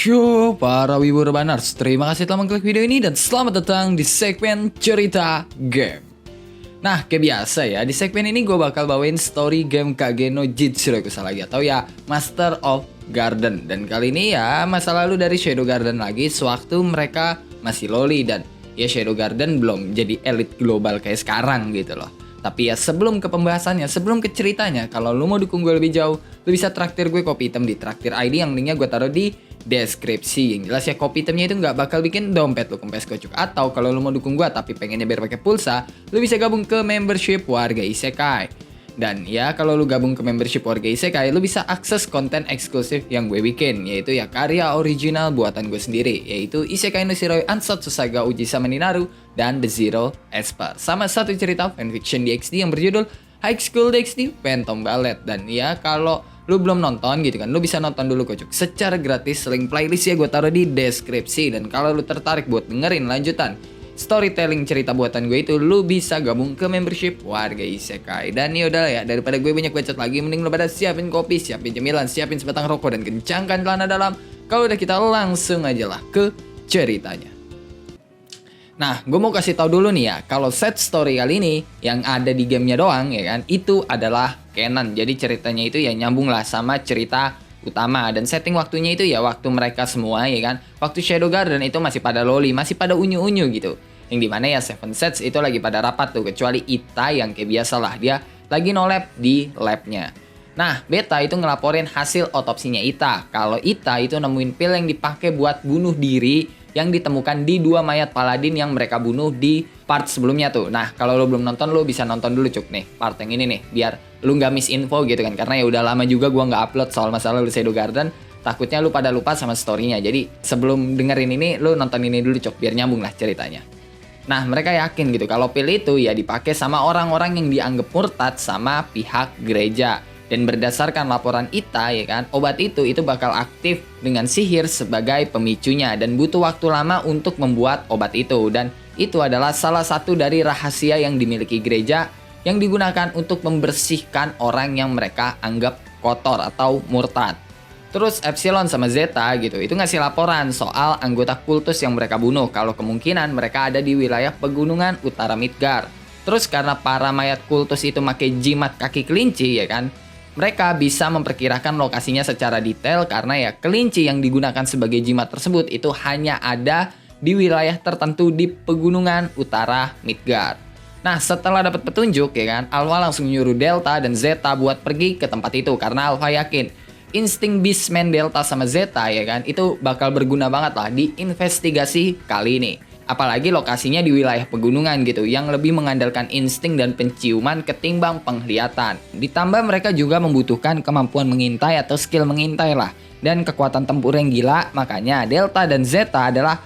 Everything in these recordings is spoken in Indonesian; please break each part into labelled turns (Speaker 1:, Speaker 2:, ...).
Speaker 1: Yo, para wibu rebaners, terima kasih telah mengklik video ini dan selamat datang di segmen cerita game. Nah, kayak biasa ya, di segmen ini gue bakal bawain story game Kage no Jitsurokusa lagi atau ya Master of Garden. Dan kali ini ya masa lalu dari Shadow Garden lagi sewaktu mereka masih loli dan ya Shadow Garden belum jadi elit global kayak sekarang gitu loh. Tapi ya sebelum ke pembahasannya, sebelum ke ceritanya, kalau lu mau dukung gue lebih jauh, lu bisa traktir gue kopi hitam di traktir ID yang linknya gue taruh di deskripsi. Yang jelas ya kopi hitamnya itu nggak bakal bikin dompet lu kempes kocok. Atau kalau lu mau dukung gue tapi pengennya biar pakai pulsa, lu bisa gabung ke membership Warga Isekai. Dan ya kalau lu gabung ke membership Warga Isekai, lu bisa akses konten eksklusif yang gue bikin, yaitu ya karya original buatan gue sendiri, yaitu Isekai no Shiroi Ansatsu Saga Uji Sama Ninaru dan The Zero Esper, sama satu cerita fanfiction DxD yang berjudul High School DxD Phantom Ballet. Dan ya kalau lu belum nonton gitu kan, lu bisa nonton dulu kocok secara gratis, link playlist ya gue taruh di deskripsi. Dan kalau lu tertarik buat dengerin lanjutan storytelling cerita buatan gue itu, lu bisa gabung ke membership Warga Isekai. Dan yaudah ya, daripada gue banyak bacot lagi, mending lu pada siapin kopi, siapin cemilan, siapin sebatang rokok, dan kencangkan celana dalam. Kalau udah, kita langsung aja lah ke ceritanya. Nah, gue mau kasih tahu dulu nih ya, kalau set story kali ini yang ada di gamenya doang ya kan, itu adalah canon. Jadi ceritanya itu ya nyambung lah sama cerita utama, dan setting waktunya itu ya waktu mereka semua ya kan, waktu Shadow Garden itu masih pada loli, masih pada unyu-unyu gitu. Yang dimana ya Seven Sets itu lagi pada rapat tuh, kecuali Ita yang kayak biasa lah, dia lagi no-lab di labnya. Nah, Beta itu ngelaporin hasil otopsinya Ita, kalau Ita itu nemuin pil yang dipakai buat bunuh diri yang ditemukan di dua mayat paladin yang mereka bunuh di part sebelumnya tuh. Nah, kalau lo belum nonton, lo bisa nonton dulu cuk nih, part yang ini nih, biar lu nggak miss info gitu kan. Karena ya udah lama juga gua nggak upload soal masalah Shadow Garden, takutnya lu pada lupa sama story-nya. Jadi sebelum dengerin ini, lu nonton ini dulu cuk, biar nyambung lah ceritanya. Nah, mereka yakin gitu kalau pil itu ya dipakai sama orang-orang yang dianggap murtad sama pihak gereja. Dan berdasarkan laporan Ita ya kan, obat itu bakal aktif dengan sihir sebagai pemicunya dan butuh waktu lama untuk membuat obat itu. Dan itu adalah salah satu dari rahasia yang dimiliki gereja yang digunakan untuk membersihkan orang yang mereka anggap kotor atau murtad. Terus Epsilon sama Zeta gitu, itu ngasih laporan soal anggota kultus yang mereka bunuh, kalau kemungkinan mereka ada di wilayah pegunungan utara Midgar. Terus karena para mayat kultus itu pakai jimat kaki kelinci ya kan, mereka bisa memperkirakan lokasinya secara detail karena ya kelinci yang digunakan sebagai jimat tersebut itu hanya ada di wilayah tertentu di pegunungan utara Midgar. Nah, setelah dapat petunjuk ya kan, Alpha langsung nyuruh Delta dan Zeta buat pergi ke tempat itu karena Alpha yakin insting Beastman Delta sama Zeta ya kan, itu bakal berguna banget lah di investigasi kali ini. Apalagi lokasinya di wilayah pegunungan gitu, yang lebih mengandalkan insting dan penciuman ketimbang penglihatan. Ditambah mereka juga membutuhkan kemampuan mengintai atau skill mengintai lah, dan kekuatan tempur yang gila, makanya Delta dan Zeta adalah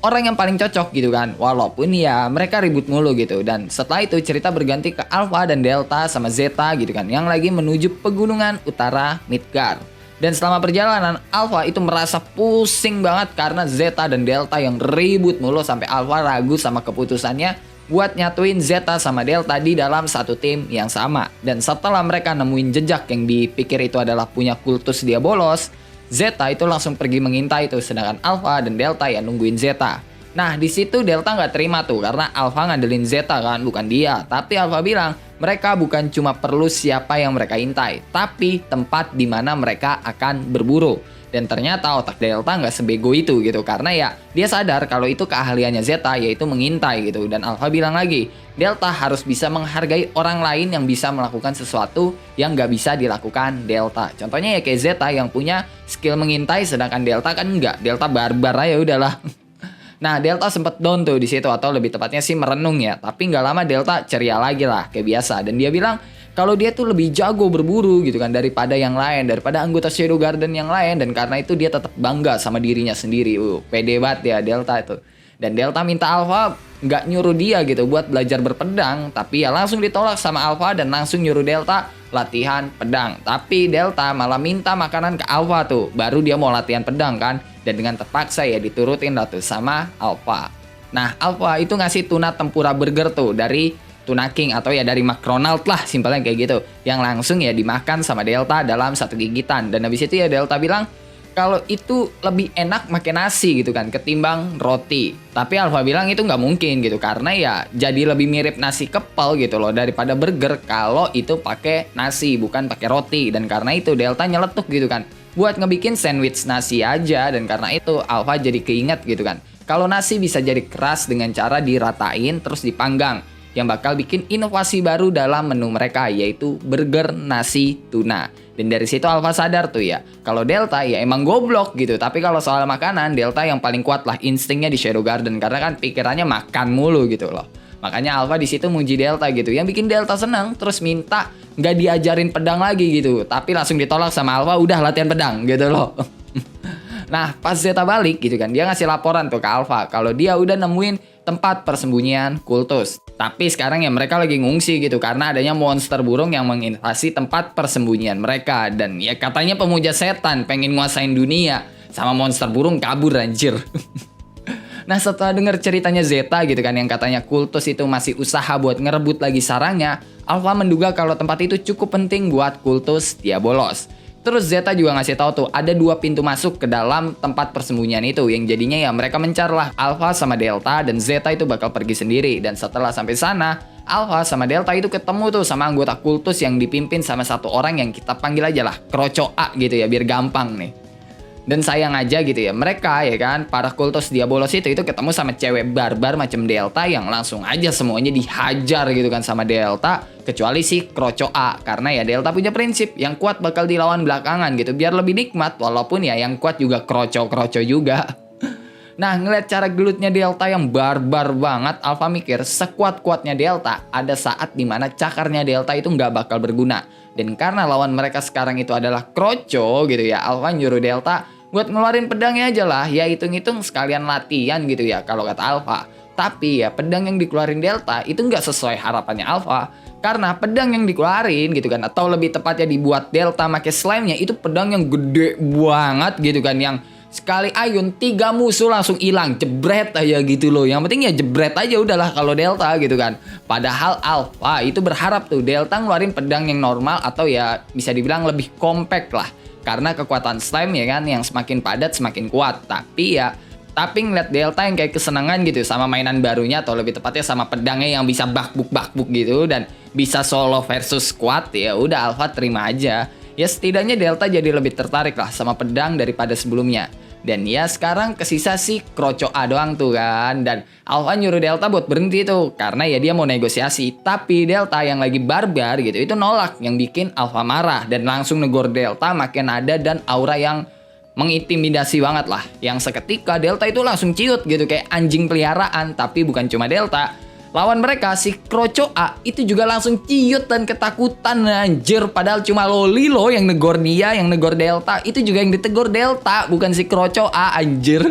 Speaker 1: orang yang paling cocok gitu kan. Walaupun ya mereka ribut mulu gitu. Dan setelah itu cerita berganti ke Alpha dan Delta sama Zeta gitu kan, yang lagi menuju pegunungan utara Midgar. Dan selama perjalanan, Alpha itu merasa pusing banget karena Zeta dan Delta yang ribut mulu sampai Alpha ragu sama keputusannya buat nyatuin Zeta sama Delta di dalam satu tim yang sama. Dan setelah mereka nemuin jejak yang dipikir itu adalah punya kultus dia bolos, Zeta itu langsung pergi mengintai tuh, sedangkan Alpha dan Delta ya nungguin Zeta. Nah, di situ Delta nggak terima tuh karena Alpha ngandelin Zeta kan, bukan dia. Tapi Alpha bilang mereka bukan cuma perlu siapa yang mereka intai, tapi tempat di mana mereka akan berburu. Dan ternyata otak Delta nggak sebego itu gitu, karena ya dia sadar kalau itu keahliannya Zeta, yaitu mengintai gitu. Dan Alpha bilang lagi, Delta harus bisa menghargai orang lain yang bisa melakukan sesuatu yang nggak bisa dilakukan Delta. Contohnya ya kayak Zeta yang punya skill mengintai, sedangkan Delta kan nggak. Delta barbar aja udahlah. Nah, Delta sempet down tuh di situ, atau lebih tepatnya sih merenung ya. Tapi nggak lama Delta ceria lagi lah kayak biasa. Dan dia bilang kalau dia tuh lebih jago berburu gitu kan daripada yang lain, daripada anggota Shadow Garden yang lain. Dan karena itu dia tetap bangga sama dirinya sendiri. Pede banget ya Delta itu. Dan Delta minta Alpha nggak nyuruh dia gitu buat belajar berpedang, tapi ya langsung ditolak sama Alpha dan langsung nyuruh Delta latihan pedang. Tapi Delta malah minta makanan ke Alpha tuh, baru dia mau latihan pedang kan. Dan dengan terpaksa ya diturutin lah tuh sama Alpha. Nah, Alpha itu ngasih tuna tempura burger tuh dari Tuna King atau ya dari McDonald lah, simpelnya kayak gitu. Yang langsung ya dimakan sama Delta dalam satu gigitan. Dan habis itu ya Delta bilang kalau itu lebih enak makan nasi gitu kan ketimbang roti. Tapi Alpha bilang itu nggak mungkin gitu karena ya jadi lebih mirip nasi kepal gitu loh daripada burger kalau itu pakai nasi bukan pakai roti. Dan karena itu Delta nyeletuk gitu kan buat ngebikin sandwich nasi aja. Dan karena itu Alpha jadi keinget gitu kan kalau nasi bisa jadi keras dengan cara diratain terus dipanggang, yang bakal bikin inovasi baru dalam menu mereka, yaitu burger nasi tuna. Dan dari situ Alpha sadar tuh ya, kalau Delta ya emang goblok gitu. Tapi kalau soal makanan, Delta yang paling kuat lah instingnya di Shadow Garden. Karena kan pikirannya makan mulu gitu loh. Makanya Alpha di situ muji Delta gitu. Yang bikin Delta senang, terus minta nggak diajarin pedang lagi gitu. Tapi langsung ditolak sama Alpha, udah latihan pedang gitu loh. Nah pas Zeta balik gitu kan, dia ngasih laporan tuh ke Alpha kalau dia udah nemuin tempat persembunyian kultus. Tapi sekarang ya mereka lagi ngungsi gitu karena adanya monster burung yang menginvasi tempat persembunyian mereka. Dan ya katanya pemuja setan pengen nguasain dunia, sama monster burung kabur anjir. Nah setelah denger ceritanya Zeta gitu kan yang katanya kultus itu masih usaha buat ngerebut lagi sarangnya, Alpha menduga kalau tempat itu cukup penting buat kultus Diabolos. Terus Zeta juga ngasih tahu tuh ada 2 pintu masuk ke dalam tempat persembunyian itu, yang jadinya ya mereka mencarlah Alpha sama Delta dan Zeta itu bakal pergi sendiri. Dan setelah sampai sana, Alpha sama Delta itu ketemu tuh sama anggota kultus yang dipimpin sama satu orang yang kita panggil aja lah Kroco A gitu ya biar gampang nih. Dan sayang aja gitu ya mereka ya kan para kultus Diabolos itu ketemu sama cewek barbar macam Delta yang langsung aja semuanya dihajar gitu kan sama Delta, kecuali si Kroco A karena ya Delta punya prinsip yang kuat bakal dilawan belakangan gitu biar lebih nikmat, walaupun ya yang kuat juga Kroco juga. Nah ngeliat cara gelutnya Delta yang barbar banget, Alpha mikir sekuat-kuatnya Delta ada saat dimana cakarnya Delta itu nggak bakal berguna. Dan karena lawan mereka sekarang itu adalah Kroco gitu ya, Alpha nyuruh Delta buat ngeluarin pedangnya aja lah, ya hitung-hitung sekalian latihan gitu ya kalau kata Alpha. Tapi ya pedang yang dikeluarin Delta itu nggak sesuai harapannya Alpha. Karena pedang yang dikeluarin gitu kan, atau lebih tepatnya dibuat Delta pakai slime-nya, itu pedang yang gede banget gitu kan, yang sekali ayun 3 musuh langsung hilang, jebret aja gitu loh. Yang penting ya jebret aja udahlah kalau Delta gitu kan. Padahal Alpha itu berharap tuh Delta ngeluarin pedang yang normal atau ya bisa dibilang lebih compact lah. Karena kekuatan slime ya kan yang semakin padat semakin kuat. Tapi ngeliat Delta yang kayak kesenangan gitu sama mainan barunya, atau lebih tepatnya sama pedangnya yang bisa bakbuk gitu dan bisa solo versus squad, ya udah Alpha terima aja. Ya setidaknya Delta jadi lebih tertarik lah sama pedang daripada sebelumnya. Dan ya sekarang kesisa si Kroco A doang tuh kan. Dan Alpha nyuruh Delta buat berhenti tuh karena ya dia mau negosiasi. Tapi Delta yang lagi barbar gitu itu nolak, yang bikin Alpha marah dan langsung negor Delta makin nada dan aura yang mengintimidasi banget lah. Yang seketika Delta itu langsung ciut gitu kayak anjing peliharaan. Tapi bukan cuma Delta, lawan mereka si Kroco A itu juga langsung ciut dan ketakutan anjir. Padahal cuma Loli loh yang negor dia, yang negor Delta. Itu juga yang ditegur Delta, bukan si Kroco A anjir.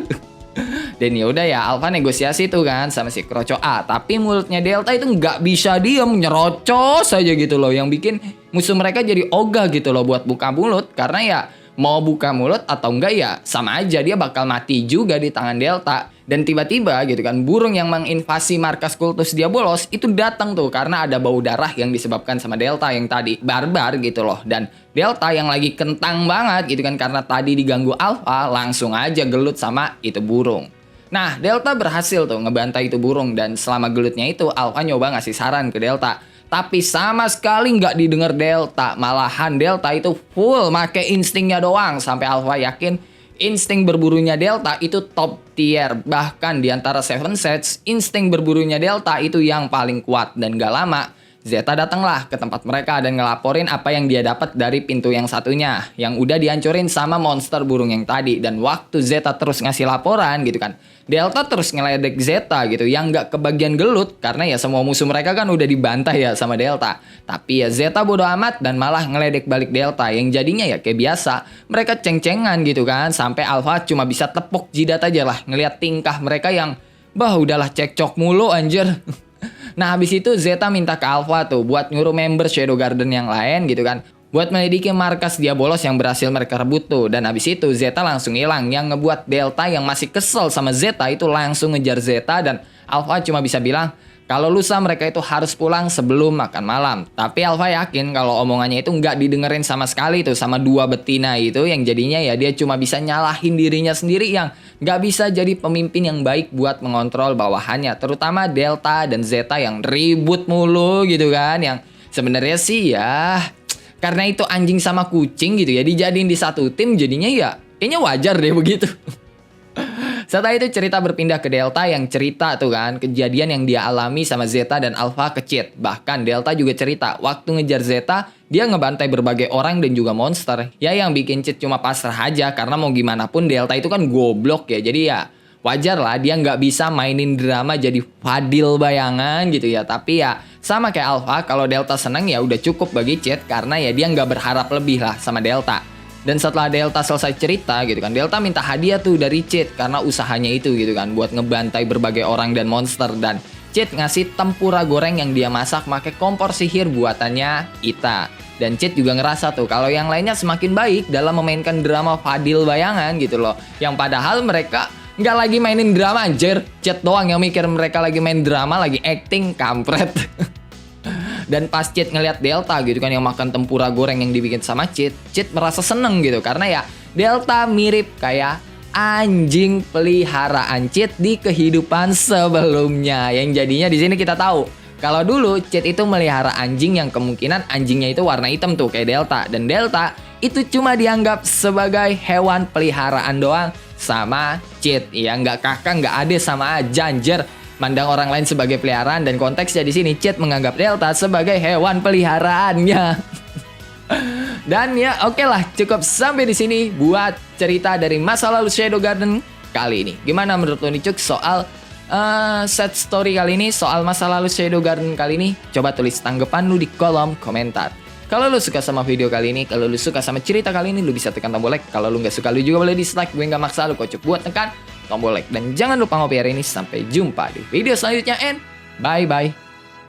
Speaker 1: Dan ya udah ya Alpha negosiasi tuh kan sama si Kroco A. Tapi mulutnya Delta itu nggak bisa diem, nyerocos aja gitu loh. Yang bikin musuh mereka jadi ogah gitu loh buat buka mulut. Karena ya mau buka mulut atau enggak ya sama aja dia bakal mati juga di tangan Delta. Dan tiba-tiba gitu kan burung yang menginvasi markas kultus Diabolos itu datang tuh karena ada bau darah yang disebabkan sama Delta yang tadi barbar gitu loh. Dan Delta yang lagi kentang banget gitu kan karena tadi diganggu Alpha, langsung aja gelut sama itu burung. Nah Delta berhasil tuh ngebantai itu burung, dan selama gelutnya itu Alpha nyoba ngasih saran ke Delta. Tapi sama sekali nggak didengar Delta. Malahan Delta itu full make instingnya doang. Sampai Alpha yakin insting berburunya Delta itu top tier. Bahkan di antara Seven Sets, insting berburunya Delta itu yang paling kuat. Dan gak lama, Zeta datanglah ke tempat mereka dan ngelaporin apa yang dia dapat dari pintu yang satunya, yang udah dihancurin sama monster burung yang tadi. Dan waktu Zeta terus ngasih laporan gitu kan, Delta terus ngeledek Zeta gitu, yang gak kebagian gelut karena ya semua musuh mereka kan udah dibantai ya sama Delta. Tapi ya Zeta bodo amat dan malah ngeledek balik Delta, yang jadinya ya kayak biasa mereka ceng-cengan gitu kan. Sampai Alpha cuma bisa tepuk jidat aja lah ngeliat tingkah mereka yang bah udahlah cekcok mulu anjir. Nah habis itu Zeta minta ke Alpha tuh buat nyuruh member Shadow Garden yang lain gitu kan buat melidiki markas Diabolos yang berhasil mereka rebut tuh. Dan habis itu Zeta langsung hilang, yang ngebuat Delta yang masih kesel sama Zeta itu langsung ngejar Zeta. Dan Alpha cuma bisa bilang, kalau lusa mereka itu harus pulang sebelum makan malam. Tapi Alpha yakin kalau omongannya itu nggak didengerin sama sekali tuh sama dua betina itu, yang jadinya ya dia cuma bisa nyalahin dirinya sendiri yang nggak bisa jadi pemimpin yang baik buat mengontrol bawahannya. Terutama Delta dan Zeta yang ribut mulu gitu kan, yang sebenarnya sih ya karena itu anjing sama kucing gitu ya dijadiin di satu tim, jadinya ya kayaknya wajar deh begitu. Setelah itu cerita berpindah ke Delta yang cerita tuh kan kejadian yang dia alami sama Zeta dan Alpha ke Cid. Bahkan Delta juga cerita waktu ngejar Zeta dia ngebantai berbagai orang dan juga monster. Ya yang bikin Cid cuma pasrah aja karena mau gimana pun Delta itu kan goblok ya. Jadi ya wajar lah dia nggak bisa mainin drama jadi Fadil bayangan gitu ya. Tapi ya sama kayak Alpha, kalau Delta seneng ya udah cukup bagi Cid karena ya dia nggak berharap lebih lah sama Delta. Dan setelah Delta selesai cerita gitu kan, Delta minta hadiah tuh dari Cid karena usahanya itu gitu kan buat ngebantai berbagai orang dan monster, dan Cid ngasih tempura goreng yang dia masak pakai kompor sihir buatannya Ita. Dan Cid juga ngerasa tuh kalau yang lainnya semakin baik dalam memainkan drama Fadil bayangan gitu loh. Yang padahal mereka nggak lagi mainin drama anjir, Cid doang yang mikir mereka lagi main drama, lagi acting kampret. Dan pas Cid ngeliat Delta gitu kan yang makan tempura goreng yang dibikin sama Cid merasa seneng gitu karena ya Delta mirip kayak anjing peliharaan Cid di kehidupan sebelumnya. Yang jadinya di sini kita tahu kalau dulu Cid itu melihara anjing yang kemungkinan anjingnya itu warna hitam tuh kayak Delta, dan Delta itu cuma dianggap sebagai hewan peliharaan doang sama Cid. Ya nggak kakak nggak ade sama aja anjir. Mandang orang lain sebagai peliharaan, dan konteksnya di sini Cid menganggap Delta sebagai hewan peliharaannya. Dan ya oke lah, cukup sampai di sini buat cerita dari masa lalu Shadow Garden kali ini. Gimana menurut lo nih Cuk soal set story kali ini, soal masa lalu Shadow Garden kali ini? Coba tulis tanggapan lu di kolom komentar. Kalau lu suka sama video kali ini, kalau lu suka sama cerita kali ini, lu bisa tekan tombol like. Kalau lu nggak suka, lu juga boleh dislike. Gue nggak maksa lu kocok buat tekan tombol like. Dan jangan lupa ngopi hari ini. Sampai jumpa di video selanjutnya, and bye-bye.